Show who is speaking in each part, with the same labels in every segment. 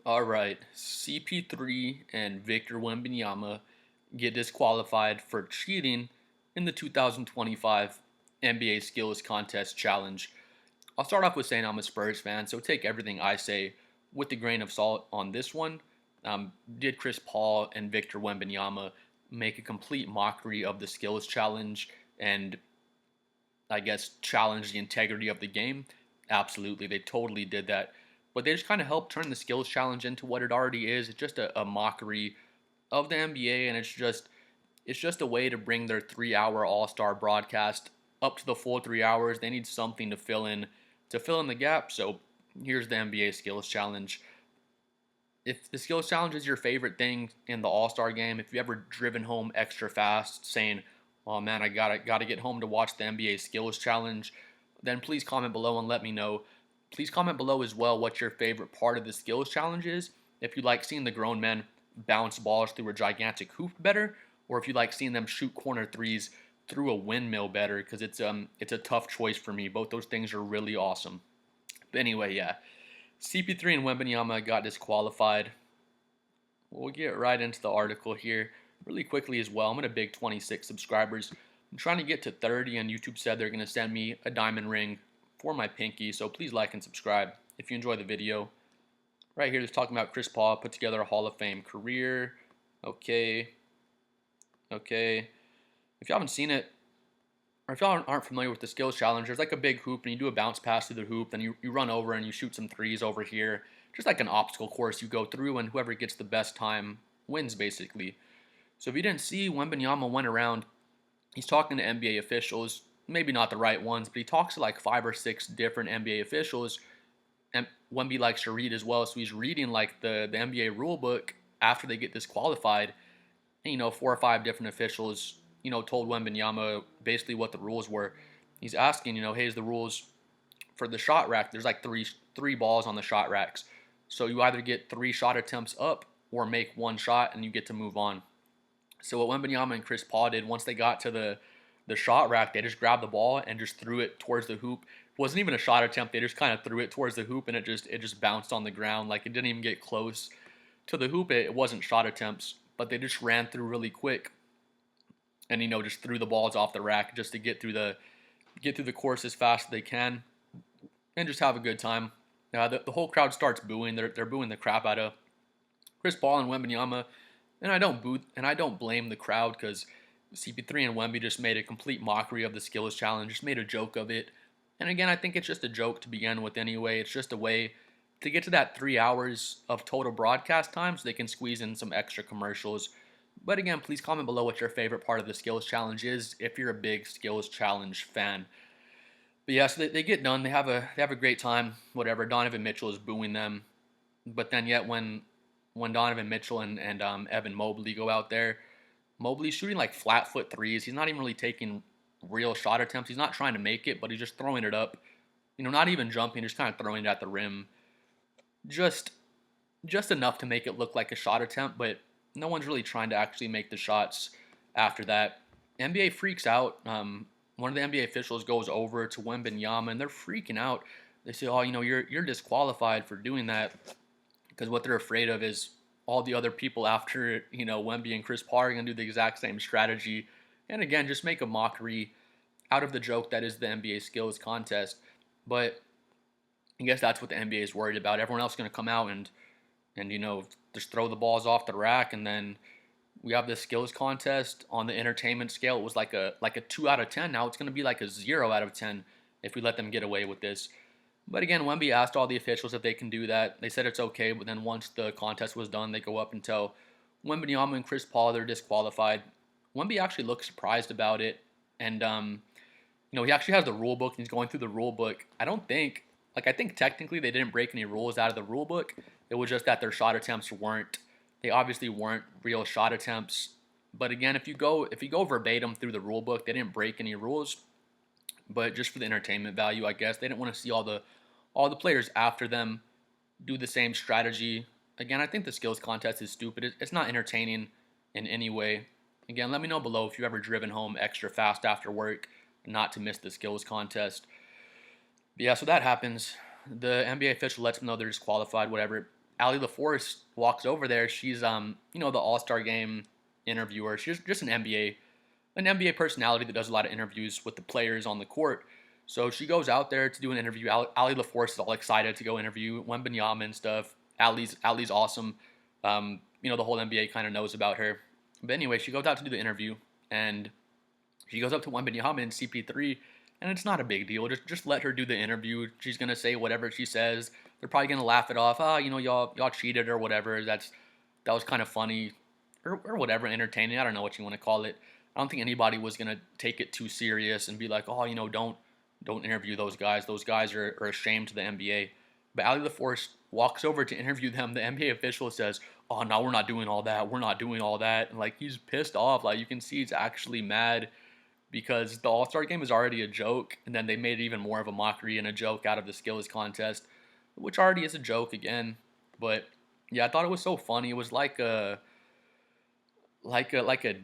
Speaker 1: All right, CP3 and Victor Wembanyama get disqualified for cheating in the 2025 NBA Skills Contest Challenge. I'll start off with saying I'm a Spurs fan, so take everything I say with a grain of salt on this one. Did Chris Paul and Victor Wembanyama make a complete mockery of the Skills Challenge and I guess challenge the integrity of the game? Absolutely, they totally did that. But they just kind of helped turn the skills challenge into what it already is. It's just a mockery of the NBA, and it's just a way to bring their 3 hour All Star broadcast up to the full 3 hours. They need something to fill in the gap. So here's the NBA skills challenge. If the skills challenge is your favorite thing in the All Star game, if you ever driven home extra fast, saying, "Oh man, I gotta get home to watch the NBA skills challenge," then please comment below and let me know. Please comment below as well what your favorite part of the skills challenge is. If you like seeing the grown men bounce balls through a gigantic hoop better, or if you like seeing them shoot corner threes through a windmill better, because it's a tough choice for me. Both those things are really awesome. But anyway, yeah, CP3 and Wembenyama got disqualified. We'll get right into the article here really quickly as well. I'm at a big 26 subscribers. I'm trying to get to 30, and YouTube said they're going to send me a diamond ring for my pinky, so please like and subscribe if you enjoy the video. Right here, it's talking about Chris Paul put together a Hall of Fame career. Okay. If you haven't seen it, or if y'all aren't familiar with the skills challenge, there's like a big hoop and you do a bounce pass through the hoop, then you run over and you shoot some threes over here. Just like an obstacle course you go through, and whoever gets the best time wins, basically. So if you didn't see, Wembanyama went around, he's talking to NBA officials, maybe not the right ones, but he talks to like 5 or 6 different NBA officials, and Wemby likes to read as well, so he's reading like the NBA rule book after they get disqualified. And, 4 or 5 different officials, told Wembanyama basically what the rules were. He's asking, hey, is the rules for the shot rack? There's like three balls on the shot racks, so you either get 3 shot attempts up or make 1 shot and you get to move on. So what Wembanyama and Chris Paul did once they got to the shot rack, they just grabbed the ball and just threw it towards the hoop. It wasn't even a shot attempt. They just kind of threw it towards the hoop and it just bounced on the ground. Like, it didn't even get close to the hoop. It wasn't shot attempts, but they just ran through really quick and just threw the balls off the rack just to get through the course as fast as they can and just have a good time. The whole crowd starts booing. They're booing the crap out of Chris Paul and Wembanyama, and I don't blame the crowd, because CP3 and Wemby just made a complete mockery of the skills challenge, just made a joke of it. And again, I think it's just a joke to begin with anyway. It's just a way to get to that 3 hours of total broadcast time so they can squeeze in some extra commercials. But again, please comment below what your favorite part of the skills challenge is if you're a big skills challenge fan. But yeah, so they get done. They have a great time. Whatever. Donovan Mitchell is booing them, but then yet when Donovan Mitchell and Evan Mobley go out there, Mobley's shooting like flat foot threes. He's not even really taking real shot attempts. He's not trying to make it, but he's just throwing it up. Not even jumping, just kind of throwing it at the rim. Just enough to make it look like a shot attempt, but no one's really trying to actually make the shots after that. NBA freaks out. One of the NBA officials goes over to Wembanyama, and they're freaking out. They say, "Oh, you're disqualified for doing that," because what they're afraid of is all the other people after Wemby and Chris Paul are going to do the exact same strategy, and again just make a mockery out of the joke that is the NBA skills contest. But I guess that's what the NBA is worried about. Everyone else is going to come out and just throw the balls off the rack, and then we have this skills contest on the entertainment scale. It was like a 2 out of 10. Now it's going to be like a 0 out of 10 if we let them get away with this. But again, Wemby asked all the officials if they can do that. They said it's okay, but then once the contest was done, they go up and tell Wembanyama and Chris Paul they're disqualified. Wemby actually looks surprised about it, and he actually has the rule book, and he's going through the rule book. I think technically they didn't break any rules out of the rule book. It was just that their shot attempts they obviously weren't real shot attempts. But again, if you go verbatim through the rule book, they didn't break any rules. But just for the entertainment value, I guess they didn't want to see all the players after them do the same strategy. Again, I think the skills contest is stupid. It's not entertaining in any way. Again, let me know below if you've ever driven home extra fast after work, not to miss the skills contest. But yeah, so that happens. The NBA official lets them know they're disqualified, whatever. Allie LaForce walks over there. She's the All-Star Game interviewer. She's just an NBA personality that does a lot of interviews with the players on the court. So she goes out there to do an interview. Allie LaForce is all excited to go interview Wembanyama and stuff. Allie's awesome. The whole NBA kind of knows about her. But anyway, she goes out to do the interview, and she goes up to Wembanyama and CP3, and it's not a big deal. Just let her do the interview. She's gonna say whatever she says. They're probably gonna laugh it off. Y'all cheated or whatever. That was kind of funny, or whatever, entertaining. I don't know what you want to call it. I don't think anybody was gonna take it too serious and be like, oh, don't interview those guys. Those guys are a shame to the NBA. But Allie LaForce walks over to interview them. The NBA official says, oh, no, we're not doing all that. We're not doing all that. And, like, he's pissed off. Like, you can see he's actually mad because the All-Star Game is already a joke. And then they made even more of a mockery and a joke out of the skills contest, which already is a joke again. But, yeah, I thought it was so funny. It was like a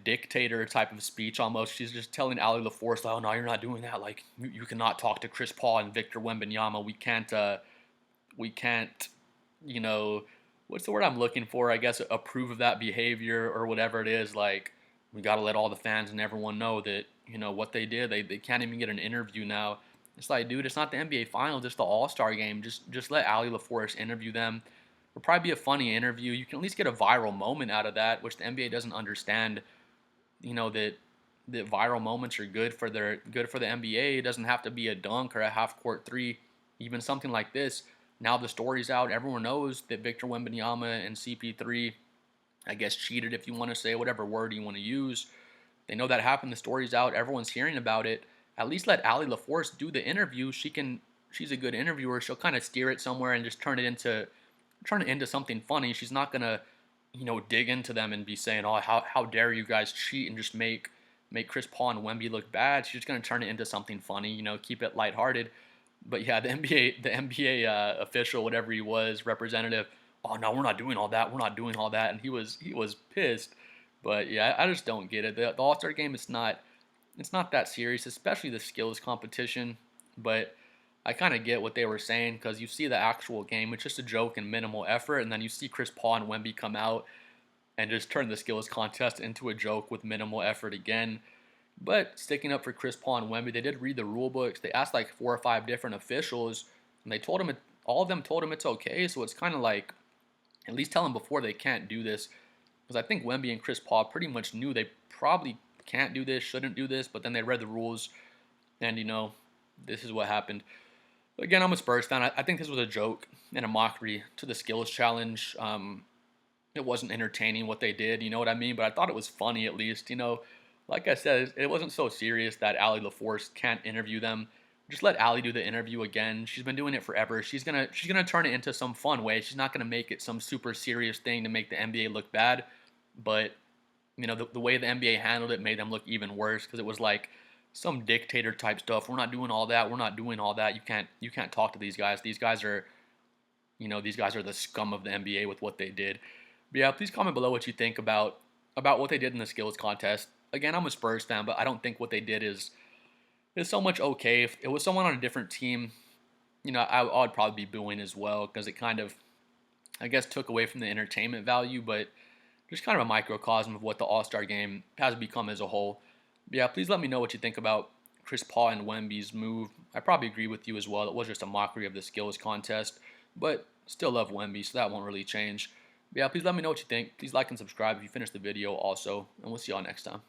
Speaker 1: dictator type of speech almost. She's just telling Allie LaForce, oh, no, you're not doing that. Like, you cannot talk to Chris Paul and Victor Wembanyama. We can't, what's the word I'm looking for? I guess approve of that behavior or whatever it is. Like, we got to let all the fans and everyone know that, what they did. They can't even get an interview now. It's like, dude, it's not the NBA Finals. It's the All-Star Game. Just let Allie LaForce interview them. It'll probably be a funny interview. You can at least get a viral moment out of that, which the NBA doesn't understand. That viral moments are good for the NBA. It doesn't have to be a dunk or a half-court three. Even something like this. Now the story's out. Everyone knows that Victor Wembanyama and CP3, I guess, cheated, if you want to say whatever word you want to use. They know that happened. The story's out. Everyone's hearing about it. At least let Allie LaForce do the interview. She's a good interviewer. She'll kind of steer it somewhere and just turn it into something funny. She's not gonna, dig into them and be saying, oh, how dare you guys cheat and just make Chris Paul and Wemby look bad. She's just gonna turn it into something funny. Keep it lighthearted. But yeah, the NBA official, whatever he was, representative. Oh no, we're not doing all that. We're not doing all that, and he was pissed. But yeah, I just don't get it. The All-Star Game is not that serious, especially the skills competition. But I kind of get what they were saying because you see the actual game, it's just a joke and minimal effort, and then you see Chris Paul and Wemby come out and just turn the skills contest into a joke with minimal effort again. But sticking up for Chris Paul and Wemby, they did read the rule books. They asked like 4 or 5 different officials, and they told them all of them told them it's okay. So it's kind of like, at least tell them before they can't do this, because I think Wemby and Chris Paul pretty much knew they probably can't do this, shouldn't do this, but then they read the rules, and this is what happened. Again, I'm a Spurs fan. I think this was a joke and a mockery to the skills challenge. It wasn't entertaining what they did, you know what I mean? But I thought it was funny at least, Like I said, it wasn't so serious that Allie LaForce can't interview them. Just let Allie do the interview again. She's been doing it forever. She's gonna turn it into some fun way. She's not gonna make it some super serious thing to make the NBA look bad. But the way the NBA handled it made them look even worse because it was like some dictator type stuff. We're not doing all that. We're not doing all that. You can't talk to these guys. These guys are the scum of the NBA with what they did. But yeah, please comment below what you think about what they did in the skills contest. Again, I'm a Spurs fan, but I don't think what they did is so much okay. If it was someone on a different team, I would probably be booing as well because it kind of, I guess, took away from the entertainment value, but just kind of a microcosm of what the All-Star Game has become as a whole. But yeah, please let me know what you think about Chris Paul and Wemby's move. I probably agree with you as well. It was just a mockery of the skills contest, but still love Wemby, so that won't really change. But yeah, please let me know what you think. Please like and subscribe if you finished the video also, and we'll see y'all next time.